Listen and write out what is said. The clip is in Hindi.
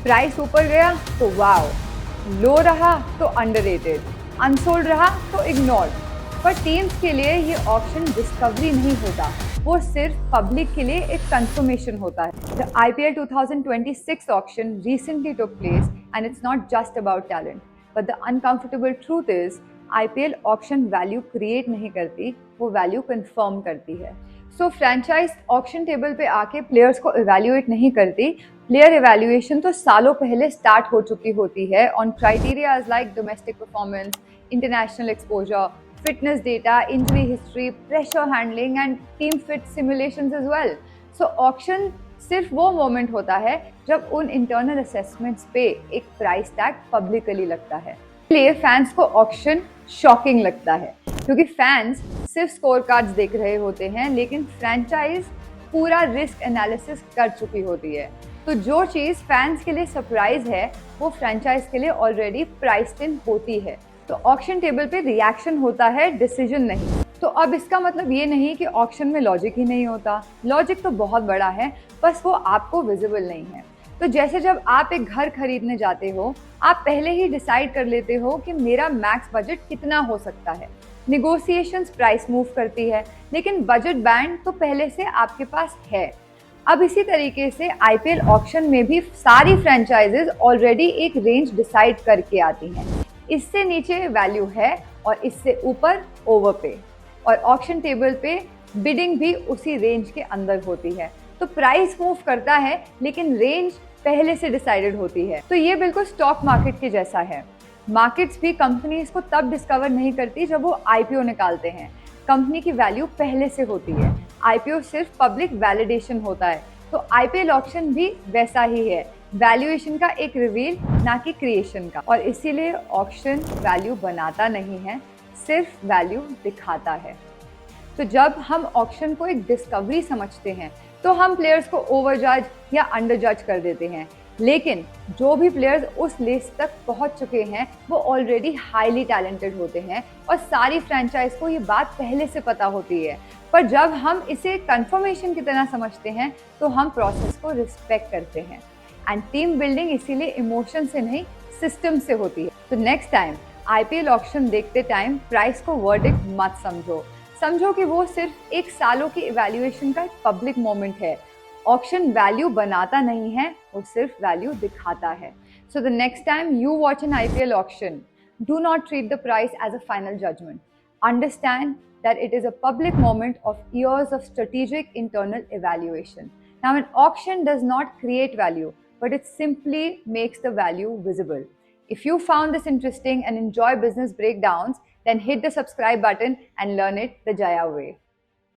प्राइस ऊपर गया तो वाओ, लो रहा तो अंडररेटेड, अनसोल्ड रहा तो इग्नोर्ड। पर टीम्स के लिए ये ऑप्शन डिस्कवरी नहीं होता, वो सिर्फ पब्लिक के लिए एक कंफर्मेशन होता है। The IPL 2026 auction recently took place and it's not just about talent. But the uncomfortable truth is IPL auction value create नहीं करती, वो वैल्यू कंफर्म करती है। सो फ्रेंचाइज ऑक्शन टेबल पे आके प्लेयर्स को इवैल्यूएट नहीं करती, प्लेयर इवैल्यूएशन तो सालों पहले स्टार्ट हो चुकी होती है on criterias like domestic performance, international exposure, fitness data, injury history, pressure handling and team fit simulations as well. So auction सिर्फ वो मोमेंट होता है जब उन इंटरनल असेसमेंट्स पे एक प्राइस टैग पब्लिकली लगता है। इसलिए फैंस को ऑक्शन शॉकिंग लगता है, क्योंकि फैंस सिर्फ स्कोर कार्ड्स देख रहे होते हैं, लेकिन फ्रेंचाइज पूरा रिस्क एनालिसिस कर चुकी होती है। तो जो चीज़ फैंस के लिए सरप्राइज है, वो फ्रेंचाइज के लिए ऑलरेडी प्राइस्ड इन होती है। तो ऑक्शन टेबल पे रिएक्शन होता है, डिसीजन नहीं। तो अब इसका मतलब ये नहीं कि ऑक्शन में लॉजिक ही नहीं होता, लॉजिक तो बहुत बड़ा है, बस वो आपको विजिबल नहीं है। तो जैसे जब आप एक घर खरीदने जाते हो, आप पहले ही डिसाइड कर लेते हो कि मेरा मैक्स बजट कितना हो सकता है। निगोशिएशंस प्राइस मूव करती है, लेकिन बजट बैंड तो पहले से आपके पास है। अब इसी तरीके से IPL ऑक्शन में भी सारी फ्रेंचाइजेज ऑलरेडी एक रेंज डिसाइड करके आती हैं। इससे नीचे वैल्यू है और इससे ऊपर ओवरपे, और ऑक्शन टेबल पे बिडिंग भी उसी रेंज के अंदर होती है। तो प्राइस मूव करता है, लेकिन रेंज पहले से डिसाइडेड होती है। तो ये बिल्कुल स्टॉक मार्केट के जैसा है। मार्केट्स भी कंपनीज को तब डिस्कवर नहीं करती जब वो IPO निकालते हैं। कंपनी की वैल्यू पहले से होती है, IPO सिर्फ पब्लिक वैलिडेशन होता है। तो IPL ऑक्शन भी वैसा ही है, वैल्यूएशन का एक रिवील, ना कि क्रिएशन का। और इसीलिए ऑक्शन वैल्यू बनाता नहीं है, सिर्फ वैल्यू दिखाता है। तो जब हम ऑक्शन को एक डिस्कवरी समझते हैं, तो हम प्लेयर्स को ओवर जज या अंडर जज कर देते हैं। लेकिन जो भी प्लेयर्स उस लिस्ट तक पहुंच चुके हैं, वो ऑलरेडी हाईली टैलेंटेड होते हैं, और सारी फ्रेंचाइज को ये बात पहले से पता होती है। पर जब हम इसे कंफर्मेशन की तरह समझते हैं, तो हम प्रोसेस को रिस्पेक्ट करते हैं। एंड टीम बिल्डिंग इसीलिए इमोशन से नहीं, सिस्टम से होती है। तो नेक्स्ट टाइम IPL ऑक्शन देखते टाइम प्राइस को वर्डिक्ट मत समझो कि वो सिर्फ एक सालों की इवैल्यूएशन का एक पब्लिक मोमेंट है। ऑक्शन वैल्यू बनाता नहीं है, वो सिर्फ वैल्यू दिखाता है। So the next time you watch an IPL auction, do not treat the price as a final judgment. Understand that it is a public moment of years of strategic internal evaluation. Now, an auction does not create value, but it simply makes the value visible. If you found this interesting and enjoy business breakdowns, then hit the subscribe button and learn it the Jaya way.